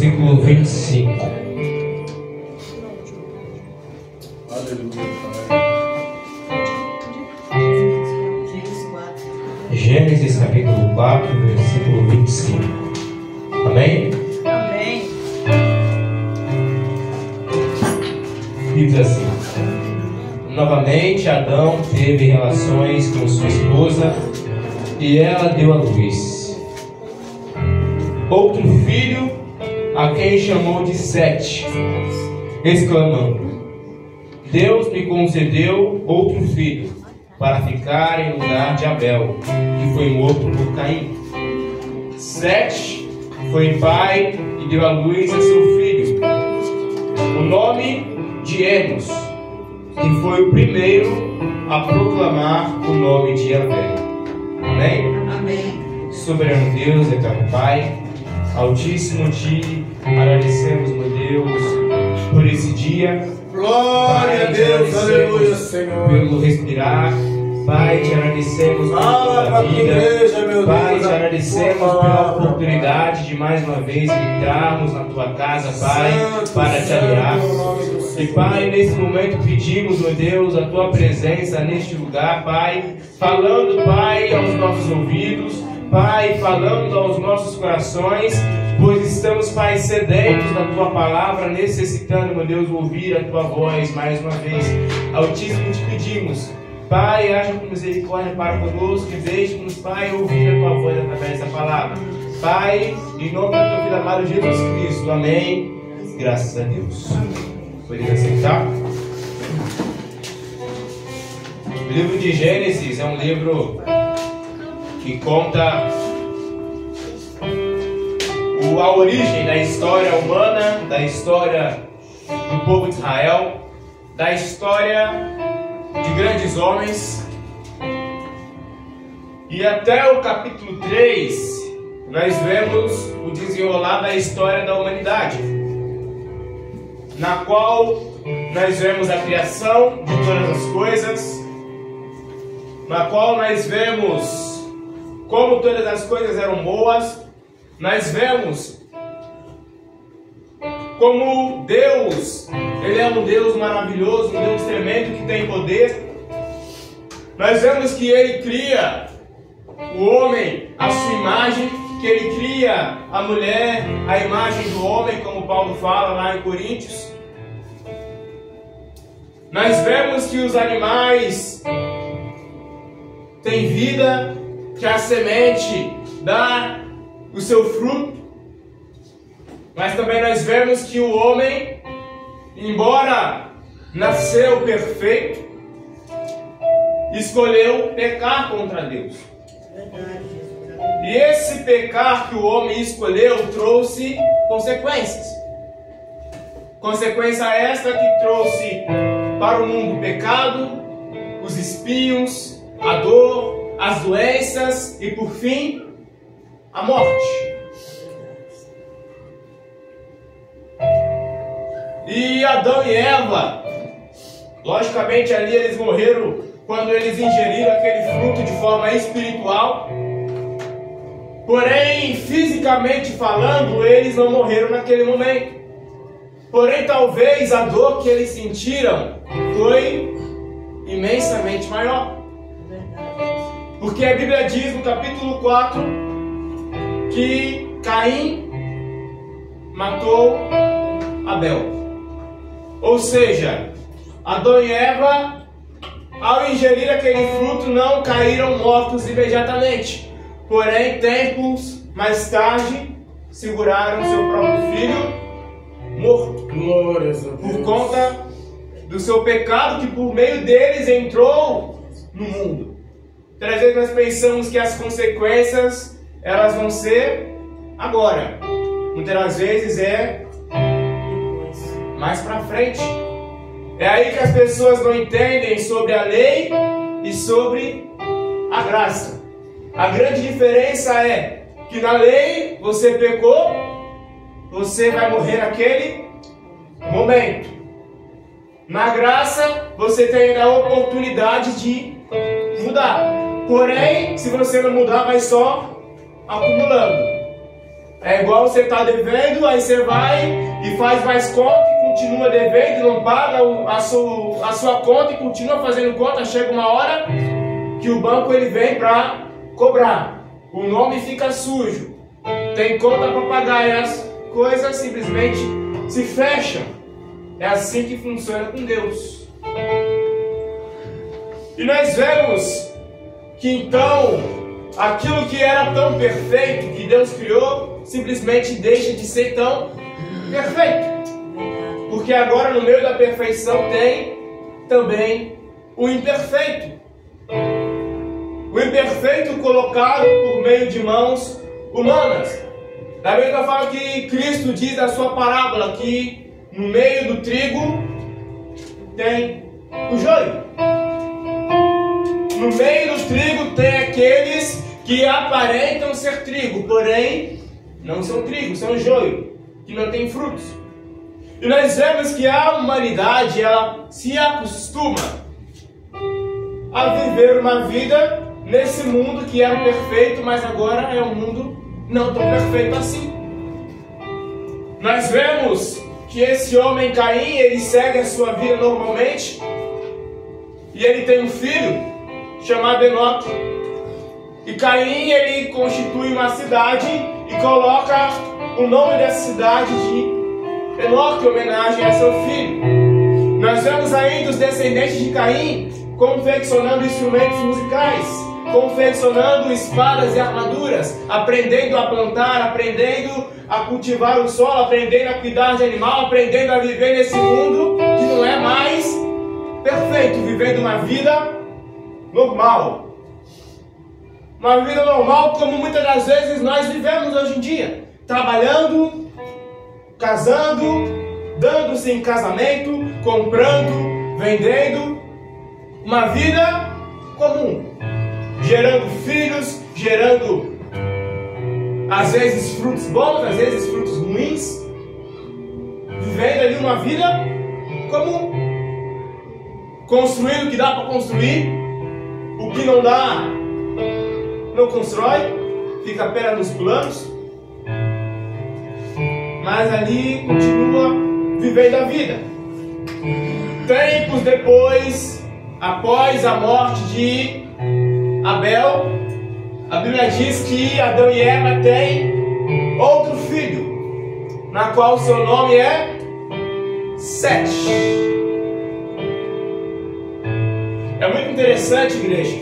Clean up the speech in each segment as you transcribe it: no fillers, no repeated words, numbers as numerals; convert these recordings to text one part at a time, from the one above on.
versículo 25. Gênesis capítulo 4, versículo 25. Amém? Amém. Diz assim: novamente Adão teve relações com sua esposa e ela deu à luz outro filho, a quem chamou de Sete, exclamando: Deus me concedeu outro filho para ficar em lugar de Abel, que foi morto por Caim. Sete foi pai e deu à luz a seu filho, o nome de Enos, que foi o primeiro a proclamar o nome de Yahvé. Amém? Amém. Soberano Deus, eterno Pai, Altíssimo, te agradecemos, meu Deus, por esse dia. Glória a Deus, aleluia, Senhor. Pelo respirar. Pai, te agradecemos pela vida. Igreja, meu Pai, Deus, te agradecemos pela oportunidade de mais uma vez entrarmos na tua casa, Pai, para te adorar. E Pai, nesse momento pedimos, meu Deus, a tua presença neste lugar, Pai, falando, Pai, aos nossos ouvidos, Pai, falando aos nossos corações, pois estamos, Pai, sedentos da tua palavra, necessitando, meu Deus, ouvir a tua voz mais uma vez. Altíssimo, te pedimos, Pai, haja com misericórdia para conosco e deixe-nos, Pai, ouvir a tua voz através dessa palavra. Pai, em nome do teu filho amado Jesus Cristo, amém. Graças a Deus. Poderia aceitar? O livro de Gênesis é um livro que conta a origem da história humana, da história do povo de Israel, da história de grandes homens. E até o capítulo 3 nós vemos o desenrolar da história da humanidade, na qual nós vemos a criação de todas as coisas, na qual nós vemos como todas as coisas eram boas. Nós vemos como Deus, Ele é um Deus maravilhoso, um Deus tremendo que tem poder. Nós vemos que Ele cria o homem à sua imagem, que Ele cria a mulher à imagem do homem, como Paulo fala lá em Coríntios. Nós vemos que os animais têm vida, que a semente dá o seu fruto, mas também nós vemos que o homem, embora nasceu perfeito, escolheu pecar contra Deus. E esse pecar que o homem escolheu trouxe consequências. Consequência esta que trouxe para o mundo o pecado, os espinhos, a dor, as doenças e, por fim, a morte. E Adão e Eva, logicamente ali eles morreram quando eles ingeriram aquele fruto de forma espiritual. Porém, fisicamente falando, eles não morreram naquele momento. Porém, talvez a dor que eles sentiram foi imensamente maior. Porque a Bíblia diz no capítulo 4 que Caim matou Abel. Ou seja, Adão e Eva, ao ingerir aquele fruto, não caíram mortos imediatamente. Porém, tempos mais tarde, seguraram seu próprio filho morto. Glórias a Deus. Por conta do seu pecado que por meio deles entrou no mundo. Então, às vezes nós pensamos que as consequências elas vão ser agora. Muitas das vezes é mais para frente. É aí que as pessoas não entendem sobre a lei e sobre a graça. A grande diferença é que na lei você pecou, você vai morrer naquele momento. Na graça você tem a oportunidade de mudar. Porém, se você não mudar, vai só acumulando. É igual você está devendo, aí você vai e faz mais conta e continua devendo, não paga a sua conta e continua fazendo conta. Chega uma hora que o banco ele vem para cobrar. O nome fica sujo. Tem conta para pagar e as coisas simplesmente se fecham. É assim que funciona com Deus. E nós vemos que então aquilo que era tão perfeito que Deus criou simplesmente deixa de ser tão perfeito. Porque agora no meio da perfeição tem também o imperfeito. O imperfeito colocado por meio de mãos humanas. Da mesma forma que Cristo diz na sua parábola que no meio do trigo tem o joio. No meio do trigo tem aqueles que aparentam ser trigo, porém não são trigo, são joio, que não tem frutos. E nós vemos que a humanidade ela se acostuma a viver uma vida nesse mundo que era perfeito, mas agora é um mundo não tão perfeito assim. Nós vemos que esse homem Caim, ele segue a sua vida normalmente e ele tem um filho chamado Enoque. E Caim, ele constitui uma cidade e coloca o nome dessa cidade de Enoque, em homenagem a seu filho. Nós vemos ainda os descendentes de Caim confeccionando instrumentos musicais, confeccionando espadas e armaduras, aprendendo a plantar, aprendendo a cultivar o solo, aprendendo a cuidar de animal, aprendendo a viver nesse mundo que não é mais perfeito, vivendo uma vida normal. Uma vida normal como muitas das vezes nós vivemos hoje em dia. Trabalhando, casando, dando-se em casamento, comprando, vendendo. Uma vida comum. Gerando filhos, gerando às vezes frutos bons, às vezes frutos ruins. Vivendo ali uma vida comum. Construindo o que dá para construir. O que não dá, não constrói, fica apenas nos planos, mas ali continua vivendo a vida. Tempos depois, após a morte de Abel, a Bíblia diz que Adão e Eva têm outro filho, na qual seu nome é Sete. É muito interessante, igreja,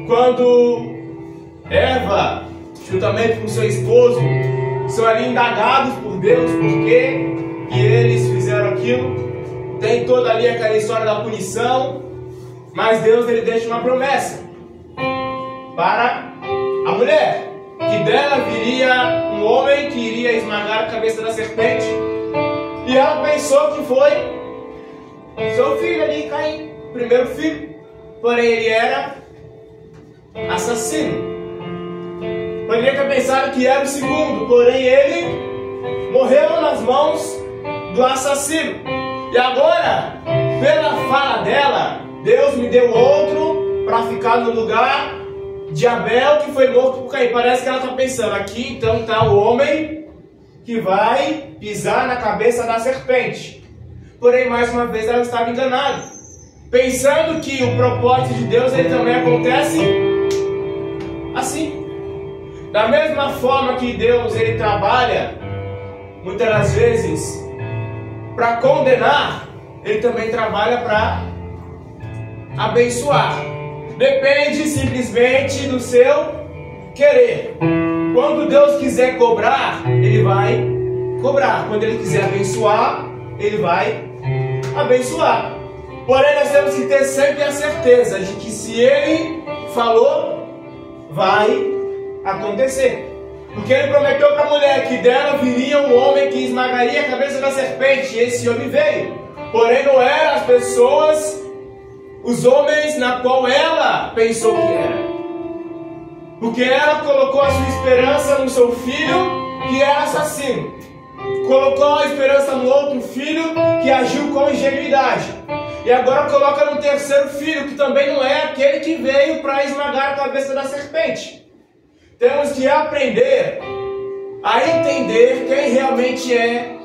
quando Eva, juntamente com seu esposo, são ali indagados por Deus por que eles fizeram aquilo. Tem toda ali aquela história da punição, mas Deus ele deixa uma promessa para a mulher, que dela viria um homem que iria esmagar a cabeça da serpente. E ela pensou que foi seu filho ali, Caim, primeiro filho. Porém ele era assassino. Poderia ter pensado que era o segundo, porém ele morreu nas mãos do assassino. E agora, pela fala dela, Deus me deu outro para ficar no lugar de Abel, que foi morto por Caim. Parece que ela está pensando, aqui então está o homem que vai pisar na cabeça da serpente. Porém, mais uma vez, ela estava enganada, pensando que o propósito de Deus ele também acontece assim. Da mesma forma que Deus ele trabalha, muitas das vezes, para condenar, ele também trabalha para abençoar. Depende simplesmente do seu querer. Quando Deus quiser cobrar, ele vai cobrar. Quando ele quiser abençoar, ele vai abençoar. Porém, nós temos que ter sempre a certeza de que se ele falou, vai acontecer. Porque ele prometeu para a mulher que dela viria um homem que esmagaria a cabeça da serpente. E esse homem veio. Porém, não eram as pessoas, os homens na qual ela pensou que era. Porque ela colocou a sua esperança no seu filho, que era assassino. Colocou a esperança no outro filho, que agiu com ingenuidade. E agora coloca no terceiro filho, que também não é aquele que veio para esmagar a cabeça da serpente. temos que aprender a entender quem realmente é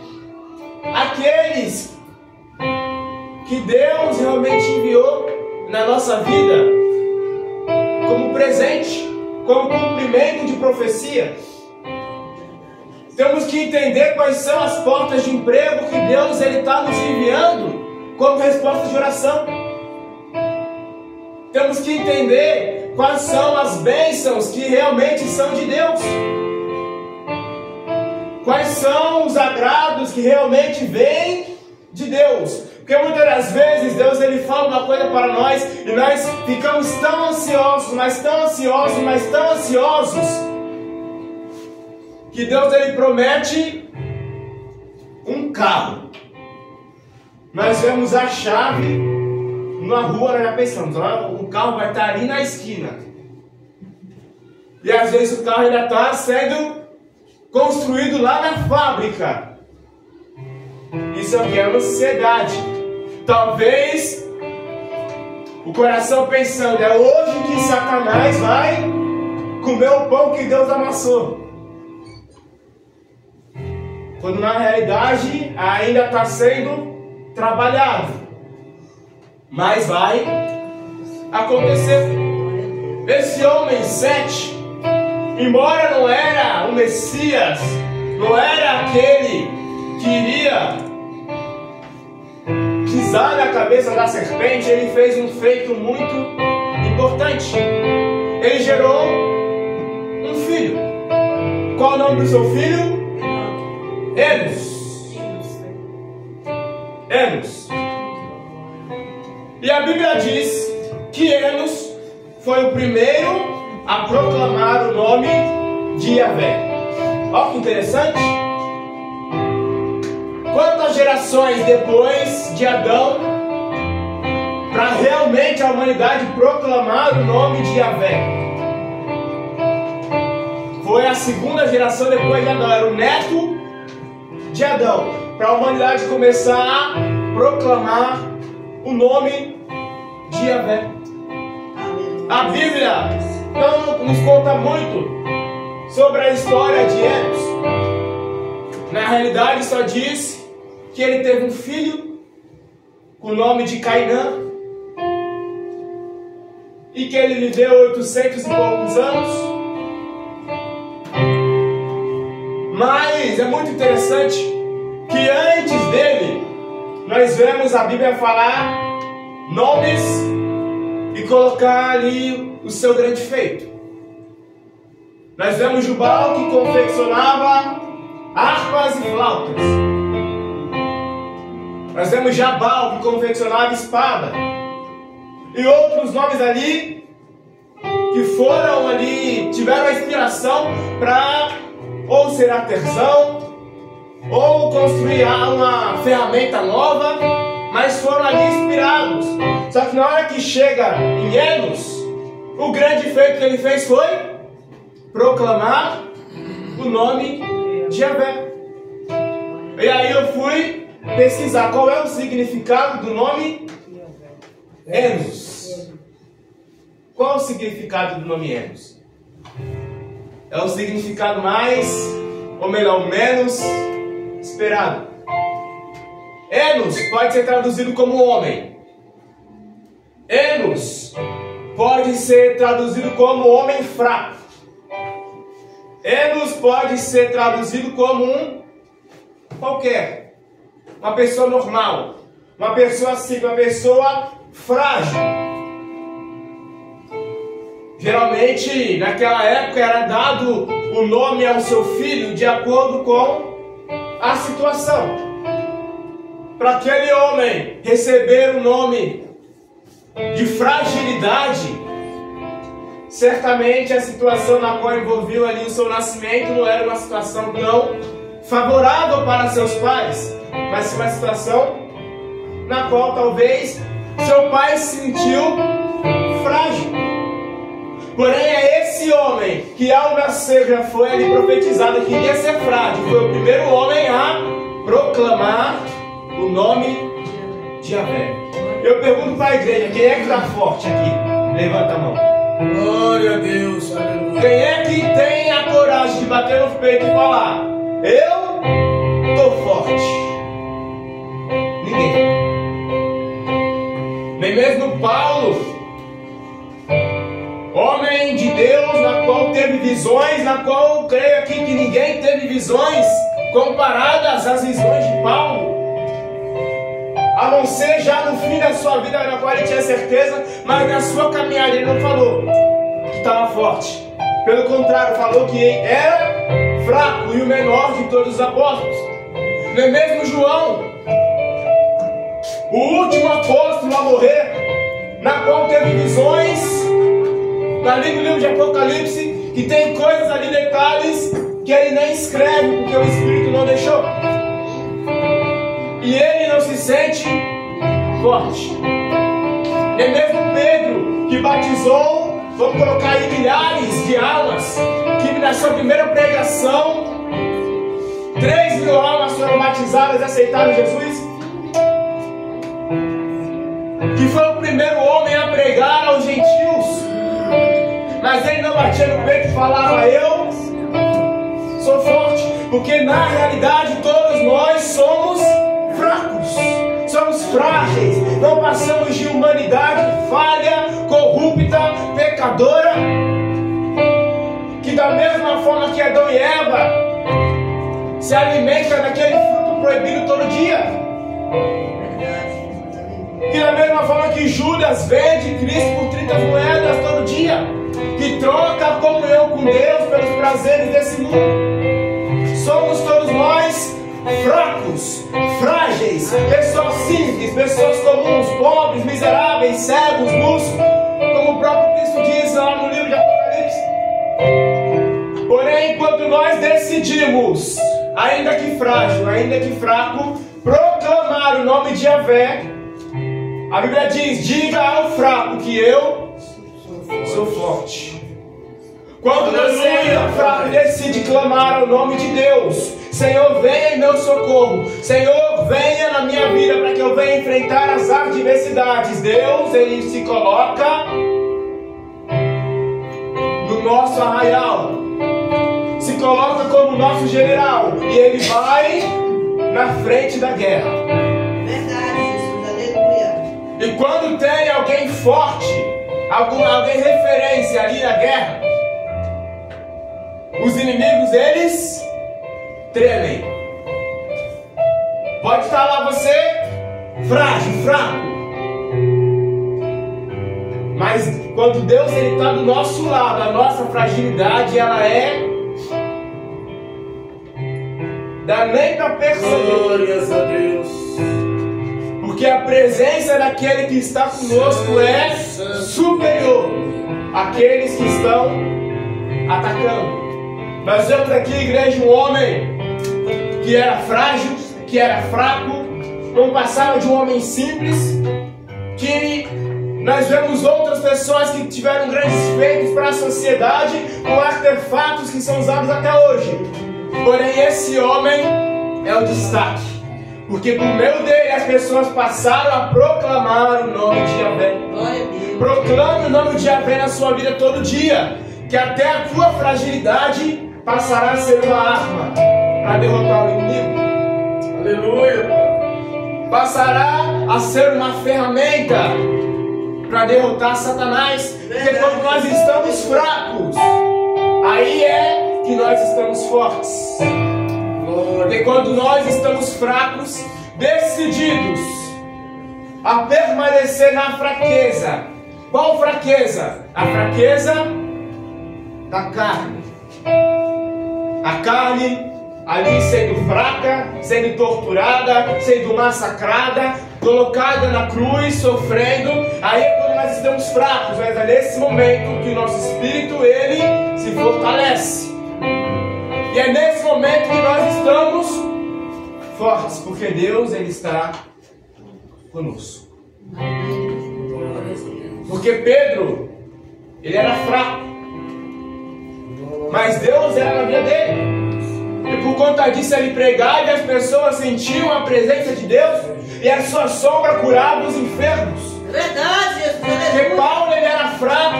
aqueles que Deus realmente enviou na nossa vida como presente, como cumprimento de profecia. Temos que entender quais são as portas de emprego que Deus está nos enviando como resposta de oração. Temos que entender quais são as bênçãos que realmente são de Deus. Quais são os agrados que realmente vêm de Deus. Porque muitas das vezes Deus fala uma coisa para nós e nós ficamos tão ansiosos, mas tão ansiosos, mas tão ansiosos, que Deus promete um carro. Nós vemos a chave na rua, nós já pensamos, o carro vai estar ali na esquina. E às vezes o carro ainda está sendo construído lá na fábrica. Isso aqui é uma ansiedade. Talvez o coração pensando, é hoje que Satanás vai comer o pão que Deus amassou. Quando na realidade ainda está sendo trabalhado. Mas vai acontecer. Esse homem Sete, embora não era o Messias, não era aquele que iria pisar na cabeça da serpente, ele fez um feito muito importante. Ele gerou um filho. Qual o nome do seu filho? Enos. Enos. E a Bíblia diz que Enos foi o primeiro a proclamar o nome de Yahvé. Olha que interessante. Quantas gerações depois de Adão para realmente a humanidade proclamar o nome de Yahvé? Foi a segunda geração depois de Adão, era o neto de Adão, para a humanidade começar a proclamar o nome de Yahvé. A Bíblia não nos conta muito sobre a história de Enos. Na realidade só diz que ele teve um filho com o nome de Cainã e que ele viveu 800 e poucos anos. Mas é muito interessante que antes dele nós vemos a Bíblia falar nomes e colocar ali o seu grande feito. Nós vemos Jubal que confeccionava harpas e flautas. Nós vemos Jabal que confeccionava espada. E outros nomes ali que foram ali, tiveram a inspiração para ou ser artesão, ou construir uma ferramenta nova, mas foram ali inspirados. Só que na hora que chega em Enos, o grande feito que ele fez foi proclamar o nome de Yahvé. E aí eu fui pesquisar qual é o significado do nome Enos. Qual é o significado do nome Enos? É o significado mais, ou melhor, menos esperado. Enos pode ser traduzido como homem. Enos pode ser traduzido como homem fraco. Enos pode ser traduzido como um qualquer. Uma pessoa normal. Uma pessoa simples, uma pessoa frágil. Geralmente, naquela época, era dado o nome ao seu filho de acordo com a situação. Para aquele homem receber o nome de fragilidade, certamente a situação na qual envolveu ali o seu nascimento não era uma situação tão favorável para seus pais, mas uma situação na qual talvez seu pai se sentiu frágil. Porém é esse homem que ao nascer já foi ali profetizado que iria ser frágil. Foi o primeiro homem a proclamar o nome de Yahvé. Eu pergunto para a igreja, quem é que está forte aqui? Levanta a mão. Glória a Deus, aleluia. Quem é que tem bater no peito e falar: eu tô forte. Ninguém. Nem mesmo Paulo, homem de Deus, na qual teve visões, na qual eu creio aqui que ninguém teve visões comparadas às visões de Paulo, a não ser já no fim da sua vida, na qual ele tinha certeza, mas na sua caminhada ele não falou que estava forte. Pelo contrário, falou que ele era fraco e o menor de todos os apóstolos. Não é mesmo João, o último apóstolo a morrer, na qual teve visões, ali no livro de Apocalipse, que tem coisas ali, detalhes, que ele nem escreve, porque o Espírito não deixou. E ele não se sente forte. Nem mesmo Pedro, que batizou, vamos colocar aí milhares de almas, que na sua primeira pregação, 3.000 almas foram batizadas e aceitaram Jesus, que foi o primeiro homem a pregar aos gentios, mas ele não batia no peito e falava: eu sou forte, porque na realidade todos nós somos fracos, somos frágeis, não passamos de humanidade falha, corrupta, pecadora, que da mesma forma que Adão e Eva se alimenta daquele fruto proibido todo dia, que da mesma forma que Judas vende Cristo por 30 moedas todo dia, que troca a comunhão com Deus pelos prazeres desse mundo, somos todos nós fracos, frágeis, pessoas simples, pessoas comuns, pobres, miseráveis, cegos, nus, como o próprio Cristo diz lá no livro de Apocalipse. Porém, quando nós decidimos, ainda que frágil, ainda que fraco, proclamar o nome de Yahvé, a Bíblia diz: diga ao fraco que eu sou forte. Quando você ainda fraco decide clamar ao nome de Deus: Senhor, venha em meu socorro, Senhor, venha na minha vida para que eu venha enfrentar as adversidades, Deus, Ele se coloca no nosso arraial, se coloca como nosso general, e Ele vai na frente da guerra. Verdade, Jesus, aleluia. E quando tem alguém forte, alguém referência ali na guerra, os inimigos, eles tremem. Pode estar lá você frágil, fraco, mas quando Deus está do nosso lado, a nossa fragilidade, ela dá nem para perceber. Glórias a Deus. Porque a presença daquele que está conosco é superior àqueles que estão atacando. Nós vemos aqui, igreja, um homem que era frágil, que era fraco, não passava de um homem simples, que nós vemos outras pessoas que tiveram grandes feitos para a sociedade com artefatos que são usados até hoje. Porém, esse homem é o destaque, porque por meio dele as pessoas passaram a proclamar o nome de Yahvé. Proclame o nome de Yahvé na sua vida todo dia, que até a tua fragilidade passará a ser uma arma para derrotar o inimigo. Aleluia. Passará a ser uma ferramenta para derrotar Satanás. Porque quando nós estamos fracos, aí é que nós estamos fortes. Porque quando nós estamos fracos, decididos a permanecer na fraqueza. Qual fraqueza? A fraqueza da carne. A carne ali sendo fraca, sendo torturada, sendo massacrada, colocada na cruz, sofrendo. Aí é quando nós estamos fracos, mas é nesse momento que o nosso espírito, ele se fortalece. E é nesse momento que nós estamos fortes, porque Deus, ele está conosco. Porque Pedro, ele era fraco, mas Deus era na vida dele. E por conta disso ele pregava e as pessoas sentiam a presença de Deus, e a sua sombra curava os enfermos. Verdade, Jesus, Porque aleluia. Paulo, ele era fraco,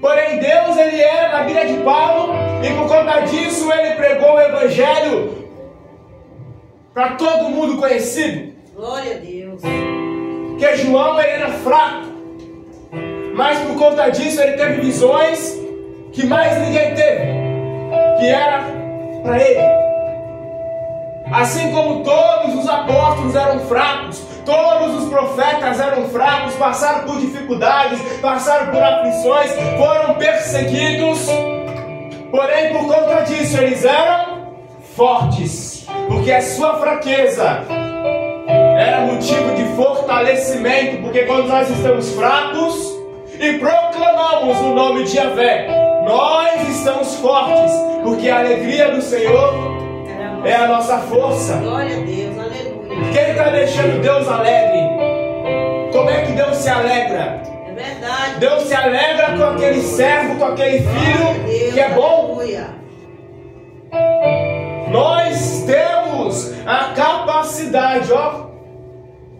porém Deus, ele era na vida de Paulo E por conta disso ele pregou o evangelho para todo mundo conhecido. Glória a Deus. Que João ele era fraco, mas por conta disso ele teve visões que mais ninguém teve, que era para ele. Assim como todos os apóstolos eram fracos, todos os profetas eram fracos, passaram por dificuldades, passaram por aflições, foram perseguidos, porém por conta disso eles eram fortes, porque a sua fraqueza era motivo de fortalecimento, porque quando nós estamos fracos e proclamamos o nome de Yahvé, nós estamos fortes, porque a alegria do Senhor é a nossa força. Glória a Deus, aleluia. Quem está deixando Deus alegre? Como é que Deus se alegra? É verdade. Deus se alegra com aquele servo, com aquele filho Deus, que é bom. aleluia. Nós temos a capacidade,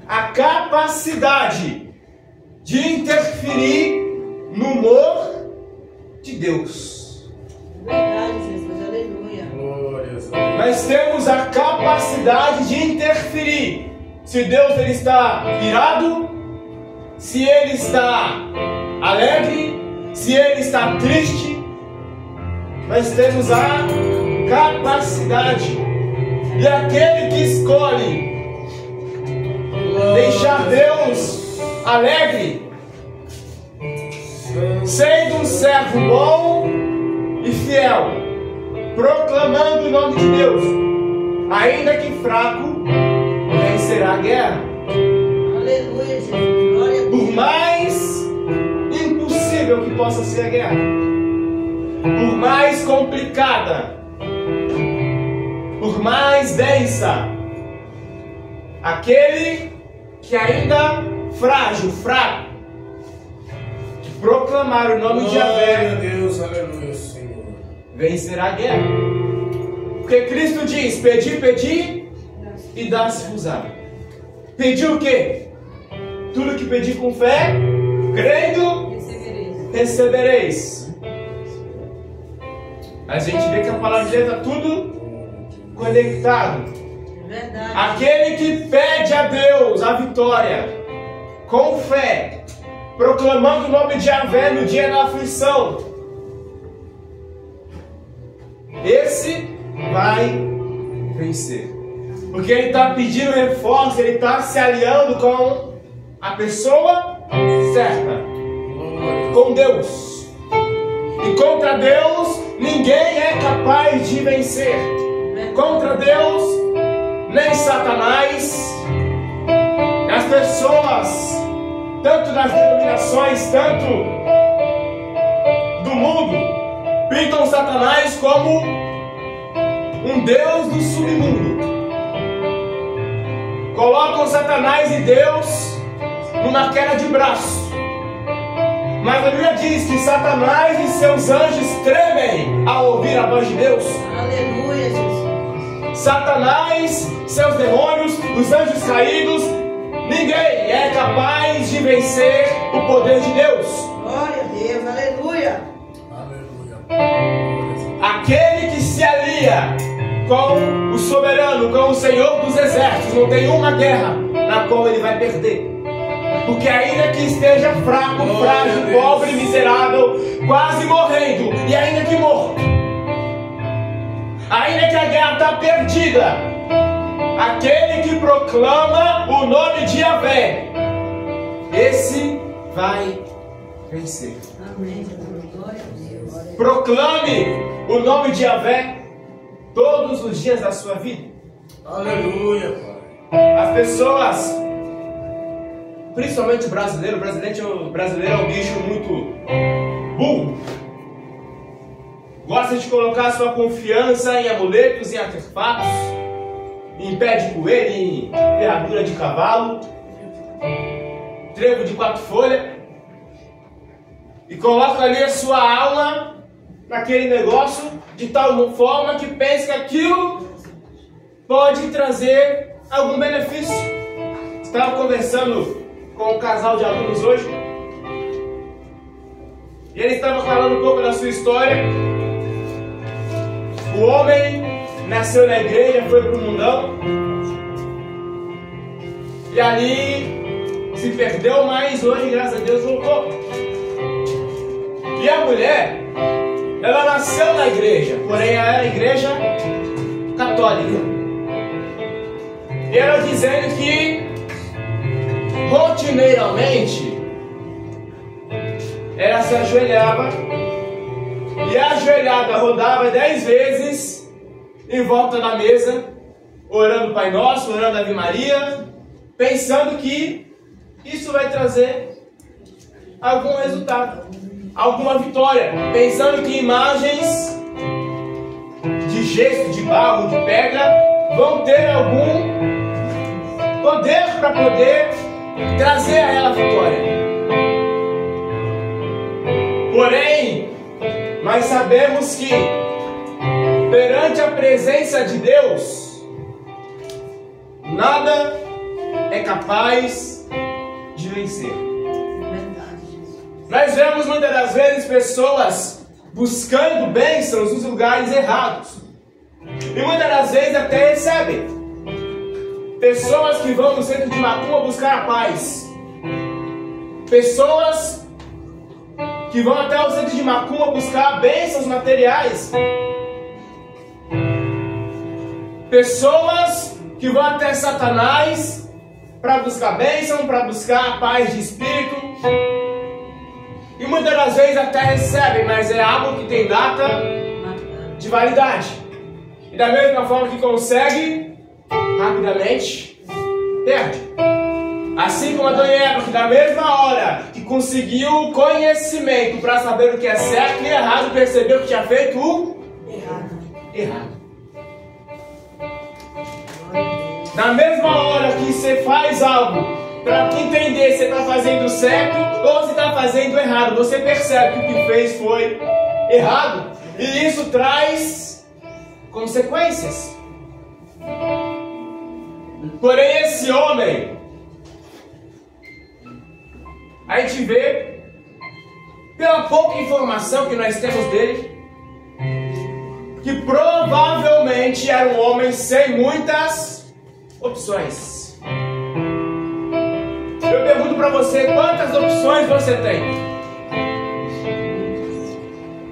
a capacidade de interferir no humor de Deus. É verdade, Jesus, aleluia. Glórias. Nós temos a capacidade de interferir. Se Deus ele está irado, se Ele está alegre, se Ele está triste, nós temos a capacidade. E aquele que escolhe deixar Deus alegre, sendo um servo bom e fiel, proclamando o nome de Deus, ainda que fraco, vencerá a guerra. Aleluia, Jesus. Glória a Deus. Por mais impossível que possa ser a guerra, por mais complicada, por mais densa, aquele que ainda frágil, fraco, que proclamar o nome de Glória a Yahvé, Deus, aleluia, Senhor. vencerá a guerra. Porque Cristo diz: pedi, pedi e dá-se-vos-á. Pediu o quê? Tudo que pedi com fé, crendo, recebereis. A gente vê que a palavra de Deus está tudo conectado. É verdade. Aquele que pede a Deus a vitória, com fé, proclamando o nome de Yahvé no dia da aflição, esse vai vencer. Porque ele está pedindo reforço, ele está se aliando com a pessoa certa, com Deus. E contra Deus, ninguém é capaz de vencer. Contra Deus, nem Satanás, as pessoas, tanto das denominações, tanto do mundo, pintam Satanás como um Deus do submundo. Colocam Satanás e Deus numa queda de braço. Mas a Bíblia diz que Satanás e seus anjos tremem ao ouvir a voz de Deus. Aleluia, Jesus. Satanás, seus demônios, os anjos caídos, ninguém é capaz de vencer o poder de Deus. Glória a Deus, aleluia. Aleluia. Aquele que se alia com o soberano, com o Senhor dos exércitos, não tem uma guerra na qual ele vai perder. Porque ainda que esteja fraco, frágil, pobre, miserável, quase morrendo, e ainda que morto, ainda que a guerra está perdida, aquele que proclama o nome de Yahvé, esse vai vencer. Amém, Jesus. Glória a Deus. Proclame o nome de Yahvé todos os dias da sua vida. Aleluia, Pai. As pessoas, principalmente o brasileiro é um bicho muito burro. Gosta de colocar sua confiança em amuletos, em artefatos, em pé de coelho, em ferradura de cavalo, trevo de 4 folhas, e coloca ali a sua alma naquele negócio de tal forma que pensa que aquilo pode trazer algum benefício. Estava conversando com um casal de alunos hoje, e ele estava falando um pouco da sua história, O homem nasceu na igreja, foi para o mundão. E ali se perdeu, mas hoje, graças a Deus, voltou. E a mulher, ela nasceu na igreja, porém ela era igreja católica. E ela dizendo que rotineiramente ela se ajoelhava e a ajoelhada rodava 10 vezes em volta da mesa, orando o Pai Nosso, orando a Ave Maria, pensando que isso vai trazer algum resultado, alguma vitória, pensando que imagens de gesso, de barro, de pedra vão ter algum poder para poder trazer a ela vitória. Porém, nós sabemos que perante a presença de Deus, nada é capaz de vencer. Nós vemos muitas das vezes pessoas buscando bênçãos nos lugares errados. E muitas das vezes até recebem. Pessoas que vão no centro de macumba buscar a paz. Pessoas que vão até o centro de macumba buscar bênçãos materiais. Pessoas que vão até Satanás para buscar bênção, para buscar a paz de espírito. E muitas das vezes até recebem, mas é algo que tem data de validade. E da mesma forma que consegue, rapidamente perde. Assim como a Dona Eva, que da mesma hora que conseguiu conhecimento para saber o que é certo e errado, percebeu que tinha feito o errado. Na mesma hora que você faz algo para entender se você está fazendo certo ou se está fazendo errado, você percebe que o que fez foi errado. E isso traz consequências. Porém, esse homem, a gente vê, pela pouca informação que nós temos dele, que provavelmente era um homem sem muitas opções. Eu pergunto para você, quantas opções você tem?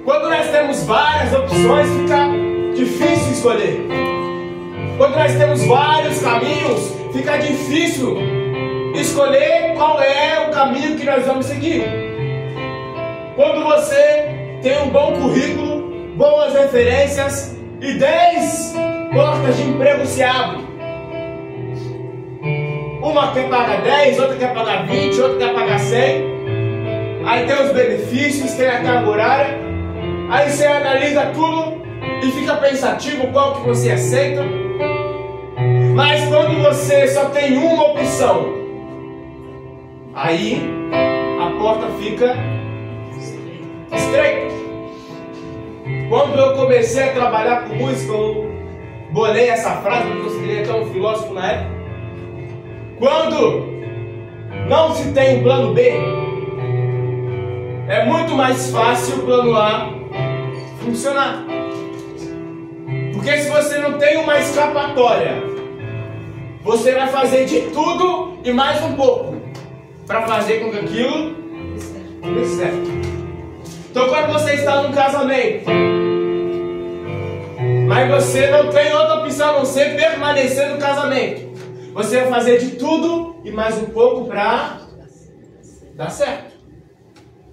Quando nós temos várias opções, fica difícil escolher. Quando nós temos vários caminhos, fica difícil escolher qual é o caminho que nós vamos seguir. Quando você tem um bom currículo, boas referências e 10 portas de emprego se abrem. Uma quer pagar 10, outra quer pagar 20, outra quer pagar 100. Aí tem os benefícios, tem a carga horária. Aí você analisa tudo e fica pensativo qual que você aceita. Mas quando você só tem uma opção, aí a porta fica estreita. Quando eu comecei a trabalhar com música, eu bolei essa frase, porque eu queria ter um filósofo na época. Quando não se tem um plano B, é muito mais fácil o plano A funcionar. Porque se você não tem uma escapatória, você vai fazer de tudo e mais um pouco para fazer com que aquilo dê certo. Então quando você está num casamento, mas você não tem outra opção a não ser permanecer no casamento, você vai fazer de tudo e mais um pouco para dar certo.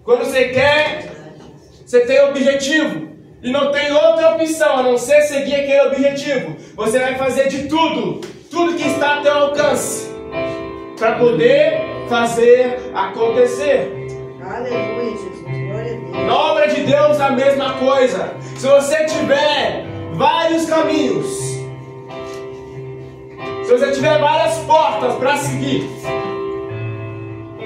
Quando você quer, você tem objetivo e não tem outra opção a não ser seguir aquele objetivo, você vai fazer de tudo que está ao teu alcance para poder fazer acontecer. Aleluia, Jesus. Glória a Deus. Na obra de Deus a mesma coisa. Se você tiver vários caminhos, se você tiver várias portas para seguir,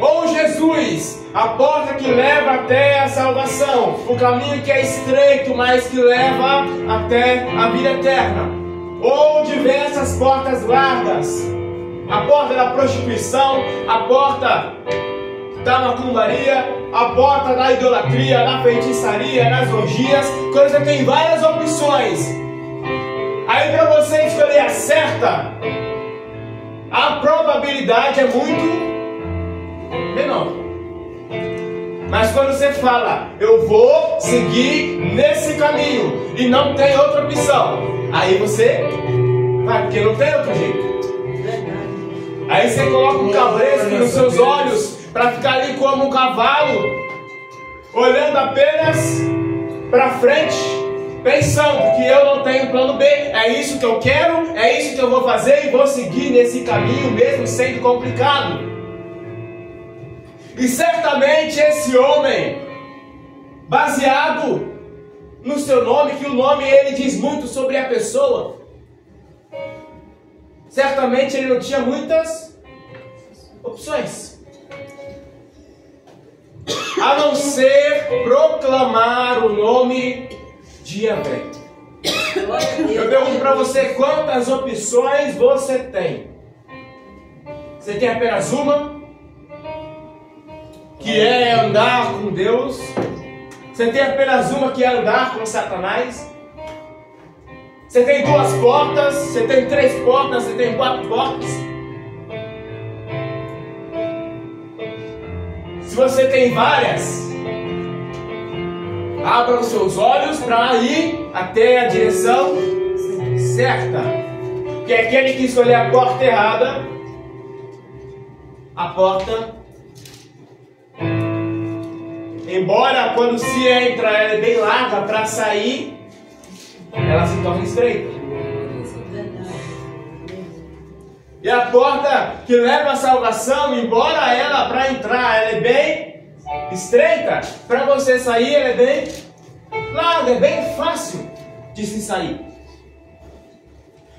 ou Jesus, a porta que leva até a salvação, o caminho que é estreito, mas que leva até a vida eterna, ou diversas portas largas, a porta da prostituição, a porta da macumbaria, a porta da idolatria, da feitiçaria, das orgias. Quando você tem várias opções, Aí para você escolher a certa, a probabilidade é muito menor. Mas quando você fala, eu vou seguir nesse caminho e não tem outra opção, aí você vai, porque não tem outro jeito. Aí você coloca um cabresto nos seus olhos para ficar ali como um cavalo, olhando apenas para frente, pensando que eu não tenho plano B. É isso que eu quero, é isso que eu vou fazer e vou seguir nesse caminho mesmo sendo complicado. E certamente esse homem, baseado no seu nome, que o nome ele diz muito sobre a pessoa, certamente ele não tinha muitas opções, a não ser proclamar o nome de Yahvé. Eu pergunto para você, quantas opções você tem? Você tem apenas uma, que é andar com Deus? Você tem apenas uma, que é andar com Satanás? Você tem 2 portas? Você tem 3 portas? Você tem 4 portas? Se você tem várias, abra os seus olhos para ir até a direção certa. Porque aquele que escolher a porta errada, a porta, embora quando se entra ela é bem larga, para sair ela se torna estreita. E a porta que leva à salvação, embora ela para entrar ela é bem estreita, para você sair ela é bem larga, é bem fácil de se sair.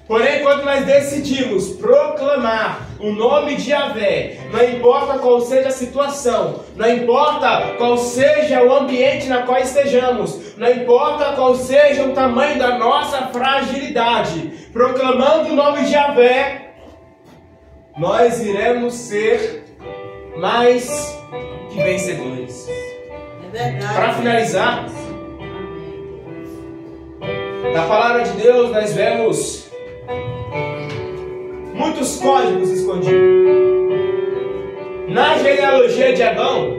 Porém, quando nós decidimos proclamar o nome de Yahvé, não importa qual seja a situação, não importa qual seja o ambiente na qual estejamos, não importa qual seja o tamanho da nossa fragilidade, proclamando o nome de Yahvé, nós iremos ser mais que vencedores. É verdade. Para finalizar, na palavra de Deus nós vemos muitos códigos escondidos. Na genealogia de Adão,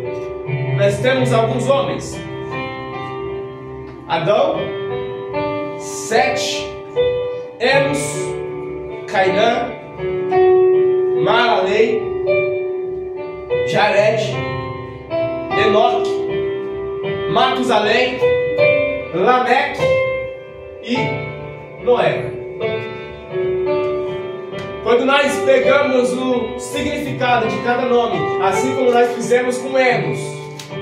nós temos alguns homens: Adão, Sete, Enos, Cainã, Malalei, Jared, Enoque, Matusalém, Lameque e Noé. Quando nós pegamos o significado de cada nome, assim como nós fizemos com Enos,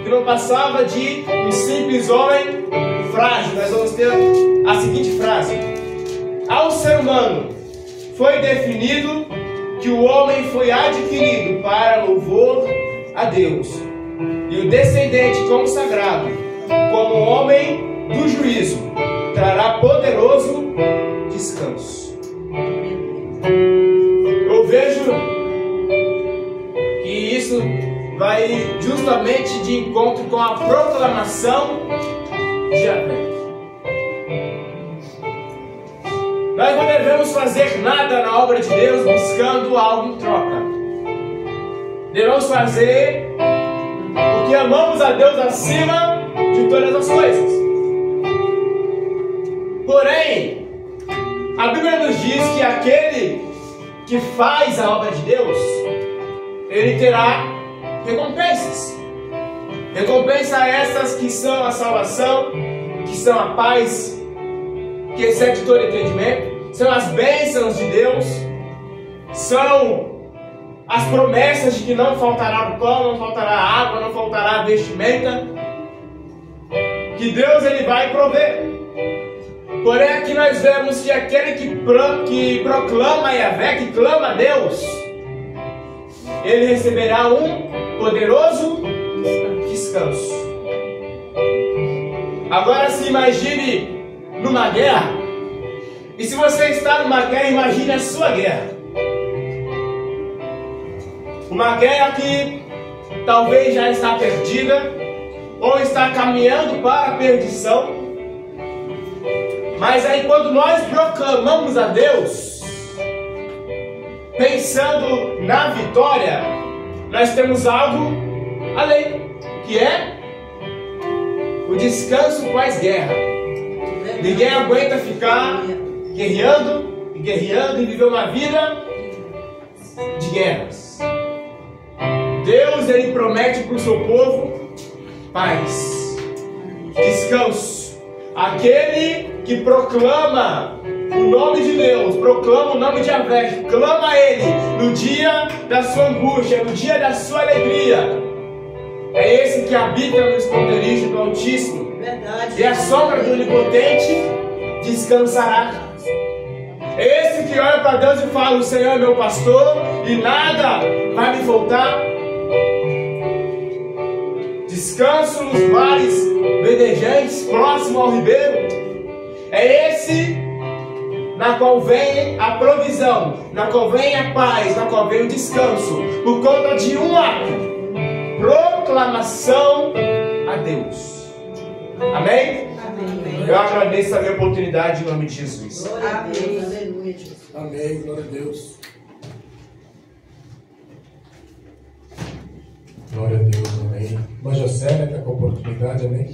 que não passava de um simples homem frágil, nós vamos ter a seguinte frase: ao ser humano foi definido que o homem foi adquirido para louvor a Deus, e o descendente consagrado como homem do juízo trará poderoso descanso. Eu vejo que isso vai justamente de encontro com a proclamação de Yahvé. Nós não devemos fazer nada na obra de Deus buscando algo em troca. Devemos fazer porque amamos a Deus acima de todas as coisas. Porém, a Bíblia nos diz que aquele que faz a obra de Deus, ele terá recompensas. Recompensas essas que são a salvação, que são a paz, que excede todo entendimento, são as bênçãos de Deus, são as promessas de que não faltará pão, não faltará água, não faltará vestimenta, que Deus ele vai prover. Porém, aqui nós vemos que aquele que proclama Yahvé, que clama a Deus, ele receberá um poderoso descanso. Agora se imagine numa guerra, e se você está numa guerra, imagine a sua guerra. Uma guerra que talvez já está perdida, ou está caminhando para a perdição. Mas aí quando nós proclamamos a Deus, pensando na vitória, nós temos algo além, que é o descanso pós-guerra. Ninguém aguenta ficar guerreando e guerreando e viver uma vida de guerras. Deus, Ele promete para o seu povo paz, descanso. Aquele que proclama o nome de Deus, proclama o nome de Yahvé, clama a Ele no dia da sua angústia, no dia da sua alegria. É esse que habita no esconderijo do Altíssimo. Verdade. E a sombra do Onipotente descansará. É esse que olha para Deus e fala: o Senhor é meu pastor e nada vai me faltar. Descanso nos mares verdejantes, próximo ao ribeiro. É esse na qual vem a provisão, na qual vem a paz, na qual vem o descanso, por conta de um ato: proclamação a Deus. Amém? Amém. Eu agradeço a minha oportunidade em nome de Jesus. Glória a Deus. Aleluia, Jesus. Amém, glória a Deus. Glória a Deus, amém. Irmã José, né, tá com a oportunidade, amém.